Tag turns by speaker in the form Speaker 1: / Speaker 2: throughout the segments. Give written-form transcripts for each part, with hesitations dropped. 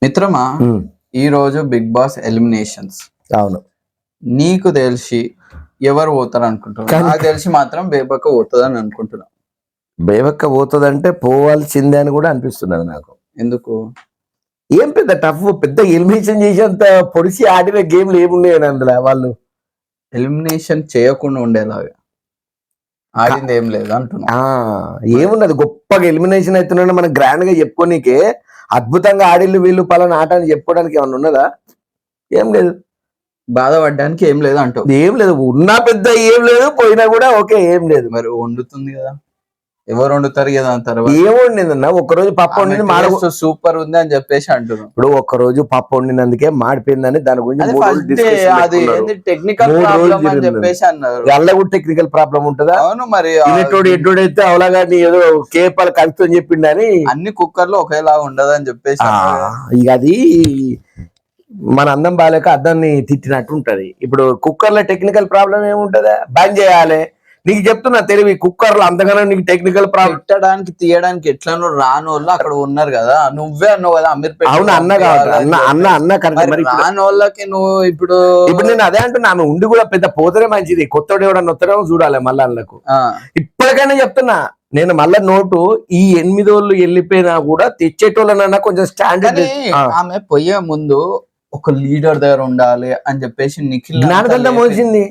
Speaker 1: మిత్రమా, ఈ రోజు బిగ్ బాస్ ఎలిమినేషన్స్.
Speaker 2: అవును,
Speaker 1: నీకు తెలిసి ఎవరు పోతారు అనుకుంటున్నా? నాకు తెలిసి మాత్రం బేబక్క పోతుందని అనుకుంటున్నా.
Speaker 2: బేబక్క పోతుందంటే పోవాల్సిందే అని కూడా అనిపిస్తున్నది నాకు.
Speaker 1: ఎందుకు?
Speaker 2: ఏం పెద్ద టఫ్, పెద్ద ఎలిమినేషన్ చేసేంత పొడిచి ఆడిన గేమ్లు ఏమున్నాయని అందులో వాళ్ళు
Speaker 1: ఎలిమినేషన్ చేయకుండా ఉండేలాగా ఆడింది ఏం లేదు అంటున్నా.
Speaker 2: ఏమున్నది, గొప్పగా ఎలిమినేషన్ అవుతున్నా మనం గ్రాండ్ గా చెప్పుకోనికే అద్భుతంగా ఆడిల్లు వీళ్ళు పలానా ఆట అని చెప్పుకోవడానికి ఏమన్నా ఉన్నదా? ఏం లేదు.
Speaker 1: బాధపడడానికి ఏం లేదు అంటావు?
Speaker 2: ఏం లేదు, ఉన్నా పెద్ద ఏం లేదు, పోయినా కూడా ఓకే, ఏం లేదు.
Speaker 1: మరి వండుతుంది కదా, ఎవరు వండుతారు కదా అంటారు.
Speaker 2: ఏం వండిందన్న? ఒక్కరోజు పప్పు వండింది
Speaker 1: మాడ సూపర్ ఉంది అని చెప్పేసి అంటున్నాం.
Speaker 2: ఇప్పుడు ఒక్కరోజు పప్పు వండినందుకే మాడిపోయిందని దాని గురించి
Speaker 1: టెక్నికల్ ప్రాబ్లం అని చెప్పేసి అన్నారు.
Speaker 2: అల్ల కూడా టెక్నికల్ ప్రాబ్లం ఉంటుందా?
Speaker 1: అవును, మరి
Speaker 2: ఎటుడైతే అవలాగా ఏదో కేపాల కలుపుతో చెప్పిండని
Speaker 1: అన్ని కుక్కర్లు ఒకేలా ఉండదని చెప్పేసి
Speaker 2: ఇక అది మన అందం బాలేక అద్దాన్ని తిట్టినట్టు ఉంటది. ఇప్పుడు కుక్కర్ లో టెక్నికల్ ప్రాబ్లం ఏముంటదా? బంద్ చేయాలి. నీకు చెప్తున్నా తెలివి, కుక్కర్ లో అంతగానో నీకు టెక్నికల్ ప్రాబ్లం
Speaker 1: పెట్టడానికి తీయడానికి ఎట్లనో రాని వాళ్ళు అక్కడ ఉన్నారు కదా. నువ్వే అన్నావు కదా అమీర్పేట.
Speaker 2: అవును, అన్న
Speaker 1: రాని వాళ్ళకి నువ్వు ఇప్పుడు
Speaker 2: నేను అదే అంటున్నా. ఆమె ఉండి కూడా పెద్ద పోతనే మంచిది, కొత్తడు ఎవడన్నా వస్తాడో చూడాలి. మళ్ళీ అందుకు ఇప్పటికైనా చెప్తున్నా నేను, మళ్ళా నోటు ఈ 8 రోజులు వెళ్ళిపోయినా కూడా తెచ్చేటోళ్ళనన్నా కొంచెం స్టాండర్డ్.
Speaker 1: ఆమె పోయే ముందు ఒక లీడర్ దగ్గర ఉండాలి అని చెప్పేసి నిఖిల్
Speaker 2: జ్ఞానదండ మోసింది.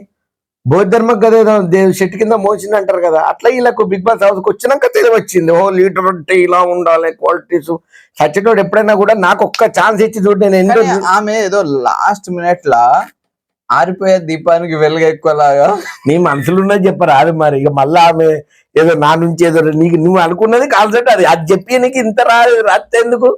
Speaker 2: బౌద్ధ ధర్మం కదా, చెట్టు కింద మోసింది అంటారు కదా, అట్లా వీళ్ళకు బిగ్ బాస్ హౌస్కి వచ్చినాక తెలివి వచ్చింది. ఓ లీడర్ అంటే ఇలా ఉండాలి, క్వాలిటీస్. సచ్చినోడు ఎప్పుడైనా కూడా నాకు ఒక్క ఛాన్స్ ఇచ్చి చూడు. నేను
Speaker 1: ఆమె ఏదో లాస్ట్ మినిట్ లా ఆరిపోయే దీపానికి వెలుగు ఎక్కువలాగా
Speaker 2: నీ మనసులో ఉన్నది చెప్పరా? అది మరి ఇక మళ్ళీ ఆమె ఏదో నా నుంచి ఏదో నీకు నువ్వు అనుకున్నది కాన్సెప్ట్ అది చెప్పి నీకు ఇంత రాత్తే ఎందుకు?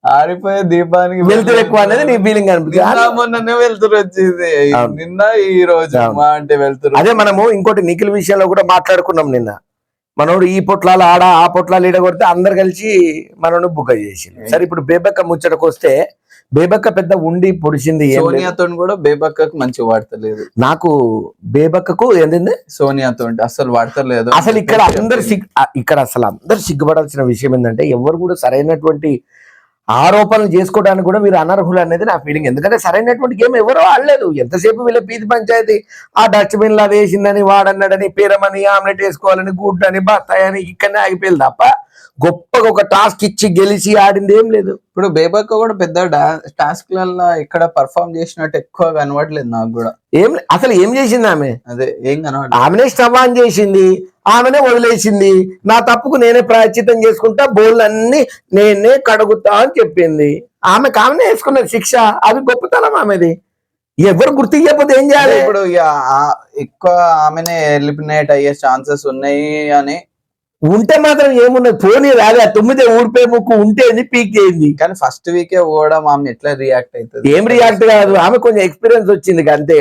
Speaker 1: ఆరిపోయే దీపానికి
Speaker 2: వెళ్తురు ఎక్కువ అనేది నీ ఫీలింగ్ అనిపిస్తుంది.
Speaker 1: మొన్ననే వెళ్తురు వచ్చింది, నిన్న ఈ రోజు అంటే వెళ్తురు.
Speaker 2: అదే మనము ఇంకోటి నిఖిల్ విషయంలో కూడా మాట్లాడుకున్నాం నిన్న. మనోడు ఈ పొట్లాలు ఆడ ఆ పొట్లాలు ఈడ కొడితే అందరు కలిసి మనోడు బుక్ చేసి. సరే, ఇప్పుడు బేబక్క ముచ్చటకు వస్తే బేబక్క పెద్ద ఉండి పొడిచింది.
Speaker 1: సోనియాతో కూడా బేబక్కకు మంచిగా వాడతలేదు.
Speaker 2: నాకు బేబక్కకు ఏంటంటే
Speaker 1: సోనియాతో అసలు వాడతలేదు.
Speaker 2: అసలు ఇక్కడ అందరు సిగ్గుపడాల్సిన విషయం ఏంటంటే ఎవరు కూడా సరైనటువంటి ఆరోపణలు చేసుకోవడానికి కూడా వీరు అనర్హులు అనేది నా ఫీలింగ్. ఎందుకంటే సరైనటువంటి గేమ్ ఎవరో ఆడలేదు. ఎంతసేపు వీళ్ళ పీతి పంచాయతీ, ఆ డస్ట్బిన్ లా వేసిందని, వాడన్నాడని, పేరమని, ఆమ్లెట్ వేసుకోవాలని, గుడ్ అని, బత్తాయి అని ఇక్కడనే ఆగిపోయింది తప్ప గొప్పగా ఒక టాస్క్ ఇచ్చి గెలిచి ఆడింది ఏం లేదు.
Speaker 1: ఇప్పుడు బేబక్క కూడా పెద్ద టాస్క్ లలో ఇక్కడ పర్ఫామ్ చేసినట్టు ఎక్కువ కనబడలేదు నాకు కూడా.
Speaker 2: అసలు ఏం చేసింది ఆమె?
Speaker 1: అదే ఏం కనబడలేదు.
Speaker 2: ఆమెనే స్టవాన్ చేసింది, ఆమెనే వదిలేసింది. నా తప్పుకు నేనే ప్రాయశ్చితం చేసుకుంటా, బోళ్ళన్నీ నేనే కడుగుతా అని చెప్పింది. ఆమెనే వేసుకున్నది శిక్ష. అది గొప్పతనం ఆమెది. ఎవరు గుర్తు చెప్పకపోతే ఏం చేయాలి?
Speaker 1: ఇప్పుడు ఎక్కువ ఆమెనే ఎలిమినేట్ అయ్యే ఛాన్సెస్ ఉన్నాయి అని
Speaker 2: ఉంటే మాత్రం ఏమున్నది, పోనీ రాదా 9 ఊడిపోయి ముక్కు ఉంటే పీక్ చేయింది.
Speaker 1: కానీ ఫస్ట్ వీకే పోవడం ఆమె ఎట్లా రియాక్ట్ అవుతుంది?
Speaker 2: ఏం రియాక్ట్ కాదు, ఆమె కొంచెం ఎక్స్పీరియన్స్ వచ్చింది అంతే.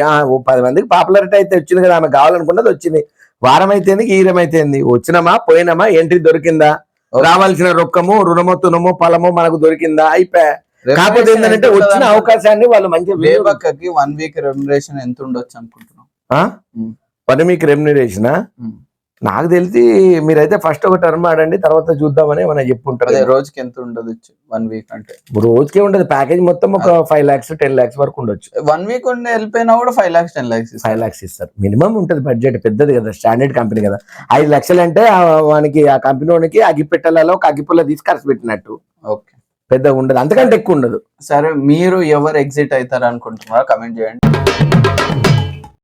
Speaker 2: 10 మందికి పాపులారిటీ అయితే వచ్చింది కదా, ఆమె కావాలనుకున్నది వచ్చింది. వారం అయితేంది, ఈరం అయితేంది, వచ్చినామా పోయినామా, ఎంట్రీ దొరికిందా, రావాల్సిన రొక్కము రుణమో తునమో ఫలమో మనకు దొరికిందా, అయిపోయా. కాకపోతే ఏంటంటే వచ్చిన అవకాశాన్ని వాళ్ళు మంచిగా.
Speaker 1: బేబక్కకి 1 వీక్ రెమ్యునరేషన్ ఎంత ఉండొచ్చు అనుకుంటున్నాం?
Speaker 2: 1 వీక్ రెమ్యునరేషన్ నాకు తెలిసి మీరైతే ఫస్ట్ ఒక టర్మ్ ఆడండి, తర్వాత చూద్దామని మనం చెప్పుంటారు.
Speaker 1: రోజుకి ఎంత ఉండొచ్చు 1 వీక్ అంటే?
Speaker 2: రోజుకే ఉండదు, ప్యాకేజ్ మొత్తం ఒక 5 lakhs 10 lakhs వరకు ఉండొచ్చు.
Speaker 1: 1 వీక్ ఉండి వెళ్ళిపోయినా కూడా 5 lakhs 10 lakhs
Speaker 2: 5 lakhs ఇస్తారు మినిమం. ఉంటుంది బడ్జెట్ పెద్దది కదా, స్టాండర్డ్ కంపెనీ కదా. 5 లక్షలు అంటే వానికి, ఆ కంపెనీ వానికి అగ్గిపెట్టెలలో ఒక అగ్గిపుల్ల తీసి ఖర్చు పెట్టినట్టు.
Speaker 1: ఓకే,
Speaker 2: పెద్దగా ఉండదు, అంతకంటే ఎక్కువ ఉండదు.
Speaker 1: సరే, మీరు ఎవరు ఎగ్జిట్ అవుతారు అనుకుంటున్నారో కమెంట్ చేయండి.